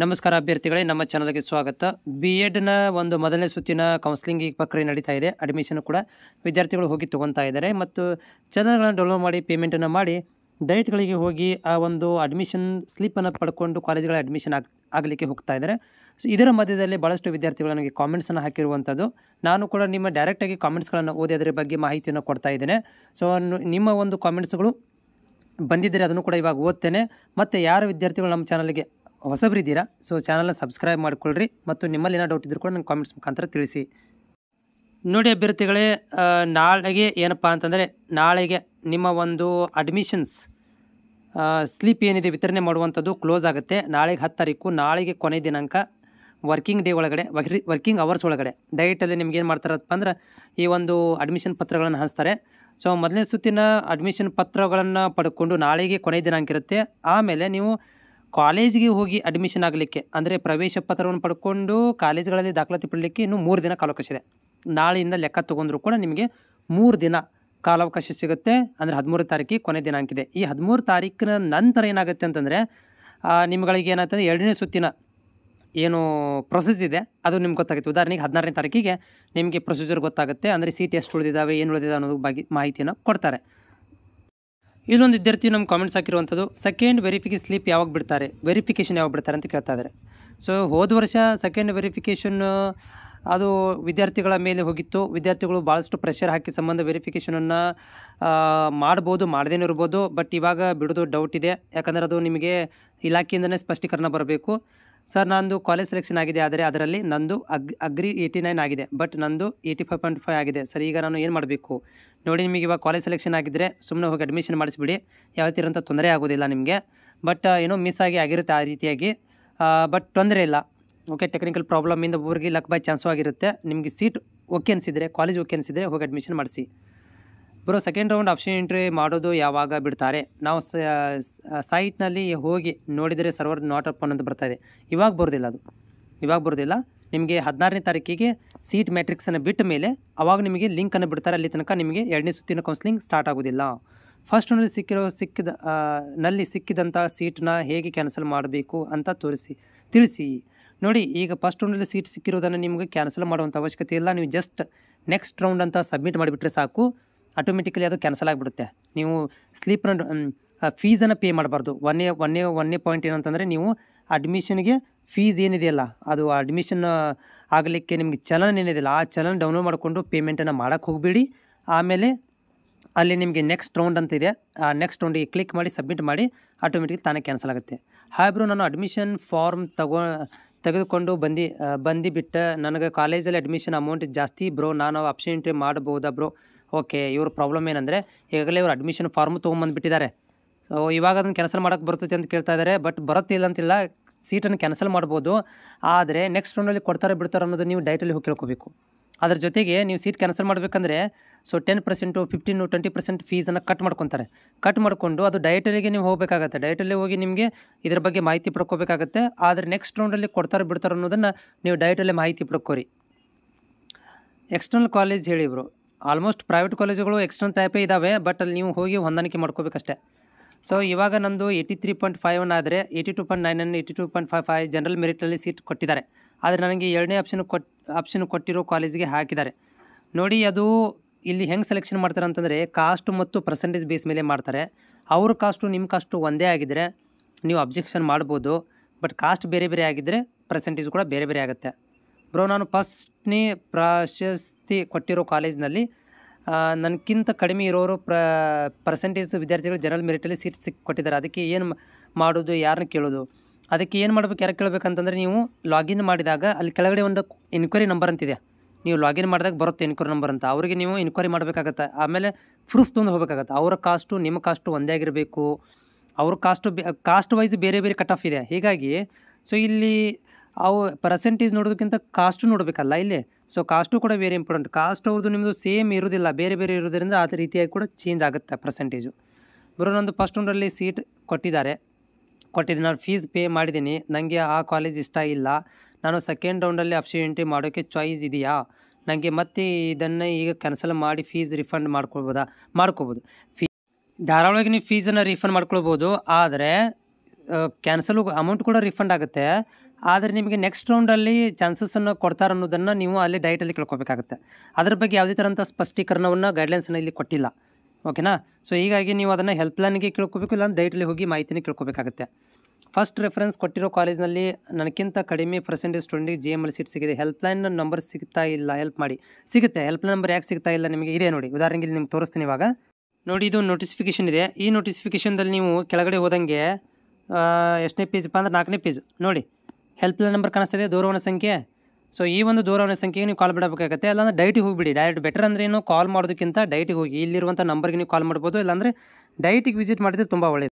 ನಮಸ್ಕಾರ ಅಭ್ಯರ್ಥಿಗಳೇ, ನಮ್ಮ ಚಾನಲ್ಗೆ ಸ್ವಾಗತ. ಬಿ.ಎಡ್ನ ಒಂದು ಮೊದಲನೇ ಸುತ್ತಿನ ಕೌನ್ಸಿಲಿಂಗ್ ಈ ಪ್ರಕ್ರಿಯೆ ನಡೀತಾ ಇದೆ. ಅಡ್ಮಿಷನ್ ಕೂಡ ವಿದ್ಯಾರ್ಥಿಗಳು ಹೋಗಿ ತೊಗೊತಾ ಇದ್ದಾರೆ ಮತ್ತು ಚಾನಲ್ಗಳನ್ನು ಡೌನ್ಲೋಡ್ ಮಾಡಿ ಪೇಮೆಂಟನ್ನು ಮಾಡಿ ಡೈರೆಕ್ಟ್ಗಳಿಗೆ ಹೋಗಿ ಆ ಒಂದು ಅಡ್ಮಿಷನ್ ಸ್ಲಿಪ್ಪನ್ನು ಪಡ್ಕೊಂಡು ಕಾಲೇಜ್ಗಳ ಅಡ್ಮಿಷನ್ ಆಗಲಿಕ್ಕೆ ಹೋಗ್ತಾ ಇದ್ದಾರೆ. ಸೊ ಇದರ ಮಧ್ಯದಲ್ಲಿ ಭಾಳಷ್ಟು ವಿದ್ಯಾರ್ಥಿಗಳು ನನಗೆ ಕಾಮೆಂಟ್ಸನ್ನು ಹಾಕಿರುವಂಥದ್ದು. ನಾನು ಕೂಡ ನಿಮ್ಮ ಡೈರೆಕ್ಟಾಗಿ ಕಾಮೆಂಟ್ಸ್ಗಳನ್ನು ಓದಿ ಅದರ ಬಗ್ಗೆ ಮಾಹಿತಿಯನ್ನು ಕೊಡ್ತಾ ಇದ್ದೇನೆ. ಸೊ ನಿಮ್ಮ ಒಂದು ಕಾಮೆಂಟ್ಸ್ಗಳು ಬಂದಿದ್ದರೆ ಅದನ್ನು ಕೂಡ ಇವಾಗ ಓದ್ತೇನೆ. ಮತ್ತು ಯಾರು ವಿದ್ಯಾರ್ಥಿಗಳು ನಮ್ಮ ಚಾನಲ್ಗೆ ಹೊಸಬರಿದ್ದೀರಾ, ಸೊ ಚಾನಲ್ನ ಸಬ್ಸ್ಕ್ರೈಬ್ ಮಾಡಿಕೊಳ್ಳ್ರಿ ಮತ್ತು ನಿಮ್ಮಲ್ಲಿ ಏನೋ ಡೌಟ್ ಇದ್ದರೂ ಕೂಡ ನನ್ನ ಕಾಮೆಂಟ್ಸ್ ಮುಖಾಂತರ ತಿಳಿಸಿ. ನೋಡಿ ಅಭ್ಯರ್ಥಿಗಳೇ, ನಾಳೆಗೆ ಏನಪ್ಪ ಅಂತಂದರೆ ನಾಳೆಗೆ ನಿಮ್ಮ ಒಂದು ಅಡ್ಮಿಷನ್ಸ್ ಸ್ಲಿಪ್ ಏನಿದೆ ವಿತರಣೆ ಮಾಡುವಂಥದ್ದು ಕ್ಲೋಸ್ ಆಗುತ್ತೆ. ನಾಳೆಗೆ 10 ತಾರೀಕು, ನಾಳೆಗೆ ಕೊನೆ ದಿನಾಂಕ. ವರ್ಕಿಂಗ್ ಡೇ ಒಳಗಡೆ, ವರ್ಕಿಂಗ್ ಅವರ್ಸ್ ಒಳಗಡೆ ಡೈರೆಕ್ಟಲ್ಲಿ ನಿಮ್ಗೆ ಏನು ಮಾಡ್ತಾರಪ್ಪ ಅಂದ್ರೆ ಈ ಒಂದು ಅಡ್ಮಿಷನ್ ಪತ್ರಗಳನ್ನು ಹಂಚ್ತಾರೆ. ಸೊ ಮೊದಲನೇ ಸುತ್ತಿನ ಅಡ್ಮಿಷನ್ ಪತ್ರಗಳನ್ನು ಪಡ್ಕೊಂಡು ನಾಳೆಗೆ ಕೊನೆ ದಿನಾಂಕ ಇರುತ್ತೆ. ಆಮೇಲೆ ನೀವು ಕಾಲೇಜಿಗೆ ಹೋಗಿ ಅಡ್ಮಿಷನ್ ಆಗಲಿಕ್ಕೆ ಅಂದರೆ ಪ್ರವೇಶ ಪತ್ರವನ್ನು ಪಡ್ಕೊಂಡು ಕಾಲೇಜ್ಗಳಲ್ಲಿ ದಾಖಲಾತಿ ಪಡಲಿಕ್ಕೆ ಇನ್ನೂ 3 ದಿನ ಕಾಲಾವಕಾಶ ಇದೆ. ನಾಳೆಯಿಂದ ಲೆಕ್ಕ ತೊಗೊಂಡ್ರೂ ಕೂಡ ನಿಮಗೆ 3 ದಿನ ಕಾಲಾವಕಾಶ ಸಿಗುತ್ತೆ. ಅಂದರೆ 13 ತಾರೀಕಿಗೆ ಕೊನೆ ದಿನಾಂಕ ಇದೆ. ಈ 13 ತಾರೀಕಿನ ನಂತರ ಏನಾಗುತ್ತೆ ಅಂತಂದರೆ ನಿಮ್ಗಳಿಗೆ ಏನಾಗ್ತದೆ, 2ನೇ ಸುತ್ತಿನ ಏನು ಪ್ರೊಸೆಸ್ ಇದೆ ಅದು ನಿಮ್ಗೆ ಗೊತ್ತಾಗುತ್ತೆ. ಉದಾಹರಣೆಗೆ 16ನೇ ತಾರೀಕಿಗೆ ನಿಮಗೆ ಪ್ರೊಸೀಜರ್ ಗೊತ್ತಾಗುತ್ತೆ. ಅಂದರೆ ಸೀಟ್ ಎಷ್ಟು ಉಳಿದಿದ್ದಾವೆ, ಏನು ಉಳಿದಿದೆ ಅನ್ನೋದ್ರ ಬಗ್ಗೆ ಮಾಹಿತಿಯನ್ನು ಕೊಡ್ತಾರೆ. ಇಲ್ಲೊಂದು ವಿದ್ಯಾರ್ಥಿ ನಮ್ಮ ಕಾಮೆಂಟ್ಸ್ ಹಾಕಿರುವಂಥದ್ದು, ಸೆಕೆಂಡ್ ವೆರಿಫಿಕೇಷನ್ ಸ್ಲಿಪ್ ಯಾವಾಗ ಬಿಡ್ತಾರೆ, ವೆರಿಫಿಕೇಷನ್ ಯಾವಾಗ ಬಿಡ್ತಾರೆ ಅಂತ ಕೇಳ್ತಾ ಇದ್ದಾರೆ. ಸೊ ಹೋದ ವರ್ಷ ಸೆಕೆಂಡ್ ವೆರಿಫಿಕೇಷನ್ ಅದು ವಿದ್ಯಾರ್ಥಿಗಳ ಮೇಲೆ ಹೋಗಿತ್ತು. ವಿದ್ಯಾರ್ಥಿಗಳು ಭಾಳಷ್ಟು ಪ್ರೆಷರ್ ಹಾಕಿ ಸಂಬಂಧ ವೆರಿಫಿಕೇಷನನ್ನು ಮಾಡ್ಬೋದು, ಮಾಡದೇನೂ ಇರ್ಬೋದು. ಬಟ್ ಇವಾಗ ಬಿಡೋದು ಡೌಟ್ ಇದೆ. ಯಾಕಂದರೆ ಅದು ನಿಮಗೆ ಇಲಾಖೆಯಿಂದನೇ ಸ್ಪಷ್ಟೀಕರಣ ಬರಬೇಕು. ಸರ್ ನಂದು ಕಾಲೇಜ್ ಸೆಲೆಕ್ಷನ್ ಆಗಿದೆ, ಆದರೆ ಅದರಲ್ಲಿ ನಂದು ಅಗ್ರಿ 89 ಆಗಿದೆ, ಬಟ್ ನಂದು 85.5 ಆಗಿದೆ. ಸರ್ ಈಗ ನಾನು ಏನು ಮಾಡಬೇಕು ನೋಡಿ. ನಿಮಗೆ ಇವಾಗ ಕಾಲೇಜ್ ಸೆಲೆಕ್ಷನ್ ಆಗಿದ್ದರೆ ಸುಮ್ಮನೆ ಹೋಗಿ ಅಡ್ಮಿಷನ್ ಮಾಡಿಸ್ಬಿಡಿ, ಯಾವ ರೀತಿಯಂಥ ತೊಂದರೆ ಆಗೋದಿಲ್ಲ ನಿಮಗೆ. ಬಟ್ ಏನೋ ಮಿಸ್ ಆಗಿರುತ್ತೆ ಆ ರೀತಿಯಾಗಿ, ಬಟ್ ತೊಂದರೆ ಇಲ್ಲ. ಓಕೆ, ಟೆಕ್ನಿಕಲ್ ಪ್ರಾಬ್ಲಮಿಂದ ಊರಿಗೆ ಲಕ್ ಬೈ ಚಾನ್ಸು ಆಗಿರುತ್ತೆ. ನಿಮಗೆ ಸೀಟ್ ಓಕೆ ಅನಿಸಿದರೆ, ಕಾಲೇಜ್ ಓಕೆ ಅನಿಸಿದರೆ ಹೋಗಿ ಅಡ್ಮಿಷನ್ ಮಾಡಿಸಿ. Bro, second round option entry ಮಾಡೋದು ಯಾವಾಗ ಬಿಡ್ತಾರೆ? ನಾವು ಸೈಟ್ನಲ್ಲಿ ಹೋಗಿ ನೋಡಿದರೆ ಸರ್ವರ್ ನಾಟ್ ಅಪ್ ಅನ್ನೋದು ಬರ್ತಾಯಿದೆ. ಇವಾಗ ಬರೋದಿಲ್ಲ, ಅದು ಇವಾಗ ಬರೋದಿಲ್ಲ. ನಿಮಗೆ 16ನೇ ತಾರೀಕಿಗೆ ಸೀಟ್ ಮ್ಯಾಟ್ರಿಕ್ಸನ್ನು ಬಿಟ್ಟ ಮೇಲೆ ಅವಾಗ ನಿಮಗೆ ಲಿಂಕನ್ನು ಬಿಡ್ತಾರೆ. ಅಲ್ಲಿ ತನಕ ನಿಮಗೆ 2ನೇ ಸುತ್ತಿನ ಕೌನ್ಸಿಲಿಂಗ್ ಸ್ಟಾರ್ಟ್ ಆಗೋದಿಲ್ಲ. ಫಸ್ಟ್ ರೌಂಡಲ್ಲಿ ಸಿಕ್ಕಿದಂಥ ಸೀಟನ್ನ ಹೇಗೆ ಕ್ಯಾನ್ಸಲ್ ಮಾಡಬೇಕು ಅಂತ ತಿಳಿಸಿ. ನೋಡಿ, ಈಗ ಫಸ್ಟ್ ರೌಂಡಲ್ಲಿ ಸೀಟ್ ಸಿಕ್ಕಿರೋದನ್ನು ನಿಮಗೆ ಕ್ಯಾನ್ಸಲ್ ಮಾಡುವಂಥ ಅವಶ್ಯಕತೆ ಇಲ್ಲ. ನೀವು ಜಸ್ಟ್ ನೆಕ್ಸ್ಟ್ ರೌಂಡ್ ಅಂತ ಸಬ್ಮಿಟ್ ಮಾಡಿಬಿಟ್ರೆ ಸಾಕು, ಆಟೋಮೆಟಿಕಲಿ ಅದು ಕ್ಯಾನ್ಸಲ್ ಆಗಿಬಿಡುತ್ತೆ. ನೀವು ಸ್ಲೀಪ್ನ ಫೀಸನ್ನು ಪೇ ಮಾಡಬಾರ್ದು. ಒಂದೇ ಪಾಯಿಂಟ್ ಏನಂತಂದರೆ, ನೀವು ಅಡ್ಮಿಷನ್ಗೆ ಫೀಸ್ ಏನಿದೆಯಲ್ಲ, ಅದು ಅಡ್ಮಿಷನ್ ಆಗಲಿಕ್ಕೆ ನಿಮಗೆ ಚಲನ್ ಏನಿದೆಯಲ್ಲ, ಆ ಚಲನ್ ಡೌನ್ಲೋಡ್ ಮಾಡಿಕೊಂಡು ಪೇಮೆಂಟನ್ನು ಮಾಡೋಕ್ಕೆ ಹೋಗಬೇಡಿ. ಆಮೇಲೆ ಅಲ್ಲಿ ನಿಮಗೆ ನೆಕ್ಸ್ಟ್ ರೌಂಡ್ ಅಂತ ಇದೆ, ಆ ನೆಕ್ಸ್ಟ್ ರೌಂಡಿಗೆ ಕ್ಲಿಕ್ ಮಾಡಿ ಸಬ್ಮಿಟ್ ಮಾಡಿ, ಆಟೋಮೆಟಿಕ್ ತಾನೇ ಕ್ಯಾನ್ಸಲ್ ಆಗುತ್ತೆ. ಬ್ರೋ, ನಾನು ಅಡ್ಮಿಷನ್ ಫಾರ್ಮ್ ತೆಗೆದುಕೊಂಡು ಬಂದುಬಿಟ್ಟು ನನಗೆ ಕಾಲೇಜಲ್ಲಿ ಅಡ್ಮಿಷನ್ ಅಮೌಂಟ್ ಜಾಸ್ತಿ ಬ್ರೋ, ನಾನು ಆಪ್ಷನ್ ಎಂಟ್ರಿ ಮಾಡ್ಬೋದಾ ಬ್ರೋ? ಓಕೆ, ಇವ್ರ ಪ್ರಾಬ್ಲಮ್ ಏನಂದರೆ ಈಗಾಗಲೇ ಇವರು ಅಡ್ಮಿಷನ್ ಫಾರ್ಮ್ ತೊಗೊಂಬಂದುಬಿಟ್ಟಿದ್ದಾರೆ. ಸೊ ಇವಾಗ ಅದನ್ನು ಕ್ಯಾನ್ಸಲ್ ಮಾಡೋಕ್ಕೆ ಬರ್ತೈತೆ ಅಂತ ಕೇಳ್ತಾ ಇದ್ದಾರೆ. ಬಟ್ ಬರುತ್ತಿಲ್ಲ ಅಂತಿಲ್ಲ, ಸೀಟನ್ನು ಕ್ಯಾನ್ಸಲ್ ಮಾಡ್ಬೋದು. ಆದರೆ ನೆಕ್ಸ್ಟ್ ರೌಂಡಲ್ಲಿ ಕೊಡ್ತಾರೆ ಬಿಡ್ತಾರೆ ಅನ್ನೋದು ನೀವು ಡೈಟಲ್ಲಿ ಹೋಗಿ ಕೇಳ್ಕೋಬೇಕು. ಅದ್ರ ಜೊತೆಗೆ ನೀವು ಸೀಟ್ ಕ್ಯಾನ್ಸಲ್ ಮಾಡಬೇಕಂದ್ರೆ ಸೊ 10%, 15%, 20% ಫೀಸನ್ನು ಕಟ್ ಮಾಡ್ಕೊತಾರೆ. ಕಟ್ ಮಾಡಿಕೊಂಡು ಅದು ಡೈಟಲ್ಲಿಗೆ ನೀವು ಹೋಗಬೇಕಾಗತ್ತೆ. ಡೈಟಲ್ಲಿ ಹೋಗಿ ನಿಮಗೆ ಇದರ ಬಗ್ಗೆ ಮಾಹಿತಿ ಪಡ್ಕೋಬೇಕಾಗತ್ತೆ. ಆದರೆ ನೆಕ್ಸ್ಟ್ ರೌಂಡಲ್ಲಿ ಕೊಡ್ತಾರೆ ಬಿಡ್ತಾರೆ ಅನ್ನೋದನ್ನು ನೀವು ಡೈಟಲ್ಲೇ ಮಾಹಿತಿ ಪಡ್ಕೋರಿ. ಎಕ್ಸ್ಟರ್ನಲ್ ಕಾಲೇಜ್ ಹೇಳಿ ಬ್ರೋ. ಆಲ್ಮೋಸ್ಟ್ ಪ್ರೈವೇಟ್ ಕಾಲೇಜುಗಳು ಎಕ್ಸ್ಟರ್ನಲ್ ಟೈಪೇ ಇದ್ದಾವೆ, ಬಟ್ ಅಲ್ಲಿ ನೀವು ಹೋಗಿ ಹೊಂದಾಣಿಕೆ ಮಾಡ್ಕೋಬೇಕಷ್ಟೇ. ಸೊ ಇವಾಗ ನಂದು 83.51 ಆದರೆ 82.99, 82.55 ಜನರಲ್ ಮೆರಿಟಲ್ಲಿ ಸೀಟ್ ಕೊಟ್ಟಿದ್ದಾರೆ. ಆದರೆ ನನಗೆ 2ನೇ ಆಪ್ಷನ್ ಕೊಟ್ಟಿರೋ ಕಾಲೇಜಿಗೆ ಹಾಕಿದ್ದಾರೆ. ನೋಡಿ, ಅದು ಇಲ್ಲಿ ಹೆಂಗೆ ಸೆಲೆಕ್ಷನ್ ಮಾಡ್ತಾರೆ ಅಂತಂದರೆ ಕಾಸ್ಟ್ ಮತ್ತು ಪರ್ಸೆಂಟೇಜ್ ಬೇಸ್ ಮೇಲೆ ಮಾಡ್ತಾರೆ. ಅವ್ರ ಕಾಸ್ಟು ನಿಮ್ಮ ಕಾಸ್ಟು ಒಂದೇ ಆಗಿದ್ದರೆ ನೀವು ಅಬ್ಜೆಕ್ಷನ್ ಮಾಡ್ಬೋದು. ಬಟ್ ಕಾಸ್ಟ್ ಬೇರೆ ಬೇರೆ ಆಗಿದ್ದರೆ ಪರ್ಸೆಂಟೇಜ್ ಕೂಡ ಬೇರೆ ಬೇರೆ ಆಗುತ್ತೆ. ಬ್ರೋ, ನಾನು ಫಸ್ಟ್ನೇ ಪ್ರಶಸ್ತಿ ಕೊಟ್ಟಿರೋ ಕಾಲೇಜ್ನಲ್ಲಿ ನನಗಿಂತ ಕಡಿಮೆ ಇರೋರು ಪರ್ಸೆಂಟೇಜ್ ವಿದ್ಯಾರ್ಥಿಗಳು ಜನರಲ್ ಮೆರಿಟಲ್ಲಿ ಸೀಟ್ ಕೊಟ್ಟಿದ್ದಾರೆ. ಅದಕ್ಕೆ ಏನು ಮಾಡೋದು, ಯಾರನ್ನ ಕೇಳೋದು? ಅದಕ್ಕೆ ಏನು ಮಾಡ್ಬೇಕು, ಯಾರು ಕೇಳಬೇಕಂತಂದರೆ, ನೀವು ಲಾಗಿನ್ ಮಾಡಿದಾಗ ಅಲ್ಲಿ ಕೆಳಗಡೆ ಒಂದು ಎನ್ಕ್ವೈರಿ ನಂಬರ್ ಅಂತಿದೆ. ನೀವು ಲಾಗಿನ್ ಮಾಡಿದಾಗ ಬರುತ್ತೆ ಎನ್ಕ್ವೈರಿ ನಂಬರ್ ಅಂತ. ಅವರಿಗೆ ನೀವು ಎನ್ಕ್ವೈರಿ ಮಾಡಬೇಕಾಗತ್ತೆ. ಆಮೇಲೆ ಪ್ರೂಫ್ ತೊಗೊಂಡು ಹೋಗಬೇಕಾಗತ್ತೆ. ಅವರ ಕಾಸ್ಟು ನಿಮ್ಮ ಕಾಸ್ಟು ಒಂದೇ ಆಗಿರಬೇಕು. ಅವ್ರ ಕಾಸ್ಟ್ ವೈಸ್ ಬೇರೆ ಬೇರೆ ಕಟ್ ಆಫ್ ಇದೆ. ಹೀಗಾಗಿ ಸೊ ಇಲ್ಲಿ ಅವು ಪರ್ಸೆಂಟೇಜ್ ನೋಡೋದಕ್ಕಿಂತ ಕಾಸ್ಟು ನೋಡಬೇಕಲ್ಲ ಇಲ್ಲಿ. ಸೊ ಕಾಸ್ಟು ಕೂಡ ವೆರಿ ಇಂಪಾರ್ಟೆಂಟ್. ಕಾಸ್ಟ್ ಅವ್ರದ್ದು ನಿಮ್ಮದು ಸೇಮ್ ಇರೋದಿಲ್ಲ, ಬೇರೆ ಬೇರೆ ಇರೋದ್ರಿಂದ ಅದೇ ರೀತಿಯಾಗಿ ಕೂಡ ಚೇಂಜ್ ಆಗುತ್ತೆ ಪರ್ಸೆಂಟೇಜು. ಬರೋ, ನಂದು ಫಸ್ಟ್ ರೌಂಡಲ್ಲಿ ಸೀಟ್ ಕೊಟ್ಟಿದ್ದೀನಿ, ನಾನು ಫೀಸ್ ಪೇ ಮಾಡಿದ್ದೀನಿ. ನನಗೆ ಆ ಕಾಲೇಜ್ ಇಷ್ಟ ಇಲ್ಲ. ನಾನು ಸೆಕೆಂಡ್ ರೌಂಡಲ್ಲಿ ಆಪ್ಷನ್ ಎಂಟ್ರಿ ಮಾಡೋಕ್ಕೆ ಚಾಯ್ಸ್ ಇದೆಯಾ? ನನಗೆ ಮತ್ತೆ ಇದನ್ನು ಈಗ ಕ್ಯಾನ್ಸಲ್ ಮಾಡಿ ಫೀಸ್ ರಿಫಂಡ್ ಮಾಡ್ಕೋಬೋದು. ಧಾರಾಳವಾಗಿ ನೀವು ಫೀಸನ್ನು ರಿಫಂಡ್ ಮಾಡ್ಕೊಳ್ಬೋದು. ಆದರೆ ಕ್ಯಾನ್ಸಲ್ ಅಮೌಂಟ್ ಕೂಡ ರಿಫಂಡ್ ಆಗುತ್ತೆ. ಆದರೆ ನಿಮಗೆ ನೆಕ್ಸ್ಟ್ ರೌಂಡಲ್ಲಿ ಚಾನ್ಸಸ್ಸನ್ನು ಕೊಡ್ತಾರೆ ಅನ್ನೋದನ್ನು ನೀವು ಅಲ್ಲಿ ಡೈರೆಕ್ಟಲ್ಲಿ ಕೇಳ್ಕೊಬೇಕಾಗುತ್ತೆ. ಅದ್ರ ಬಗ್ಗೆ ಯಾವುದೇ ಥರಂಥ ಸ್ಪಷ್ಟೀಕರಣವನ್ನು ಗೈಡ್ಲೈನ್ಸನ್ನು ಇಲ್ಲಿ ಕೊಟ್ಟಿಲ್ಲ. ಓಕೆನಾ? ಸೊ ಹೀಗಾಗಿ ನೀವು ಅದನ್ನು ಹೆಲ್ಪ್ಲೈನ್ಗೆ ಕೇಳ್ಕೊಬೇಕು, ಇಲ್ಲ ಡೈರೆಕ್ಟಲ್ಲಿ ಹೋಗಿ ಮಾಹಿತಿನ ಕೇಳ್ಕೊಬೇಕಾಗುತ್ತೆ. ಫಸ್ಟ್ ರೆಫರೆನ್ಸ್ ಕೊಟ್ಟಿರೋ ಕಾಲೇಜ್ನಲ್ಲಿ ನನಗಿಂತ ಕಡಿಮೆ ಪರ್ಸೆಂಟೇಜ್ ಸ್ಟೂಡೆಂಟಿಗೆ GML ಸೀಟ್ ಸಿಗಿದೆ. ಹೆಲ್ಪ್ಲೈನ್ ನಂಬರ್ ಸಿಗ್ತಾ ಇಲ್ಲ, ಹೆಲ್ಪ್ ಮಾಡಿ. ಸಿಗುತ್ತೆ. ಹೆಲ್ಪ್ಲೈನ್ ನಂಬರ್ ಯಾಕೆ ಸಿಗ್ತಾ ಇಲ್ಲ ನಿಮಗೆ ಇದೆ ನೋಡಿ. ಉದಾಹರಣೆಗೆ ಇಲ್ಲಿ ನಿಮ್ಗೆ ತೋರಿಸ್ತೀನಿ ಇವಾಗ ನೋಡಿ. ಇದು ನೋಟಿಫಿಕೇಷನ್ ಇದೆ. ಈ ನೋಟಿಫಿಕೇಷನ್ದಲ್ಲಿ ನೀವು ಕೆಳಗಡೆ ಹೋದಂಗೆ ಎಷ್ಟನೇ ಪೇಜಪ್ಪ ಅಂದ್ರೆ 4ನೇ ಪೇಜ್ ನೋಡಿ. ಹೆಲ್ಪ್ಲೈನ್ ನಂಬರ್ ಕಾಣಿಸ್ತಿದೆ, ದೂರವಾಣಿ ಸಂಖ್ಯೆ. ಸೊ ಈ ಒಂದು ದೂರವಾಣಿ ಸಂಖ್ಯೆಗೆ ನೀವು ಕಾಲ್ ಮಾಡಬೇಕಾಗುತ್ತೆ. ಇಲ್ಲಾಂದ್ರೆ ಡೈಟಿಗೆ ಹೋಗಿಬಿಡಿ. ಡೈರೆಕ್ಟ್ ಬೆಟರ್ ಅಂದ್ರೆ ಏನು, ಕಾಲ್ ಮಾಡೋದಕ್ಕಿಂತ ಡೈಟಿಗೆ ಹೋಗಿ ಇಲ್ಲಿರುವಂಥ ನಂಬರ್ಗೆ ನೀವು ಕಾಲ್ ಮಾಡ್ಬೋದು. ಇಲ್ಲಾಂದರೆ ಡೈಟಿಗೆ ವಿಸಿಟ್ ಮಾಡಿದ್ರೆ ತುಂಬ ಒಳ್ಳೆಯದು.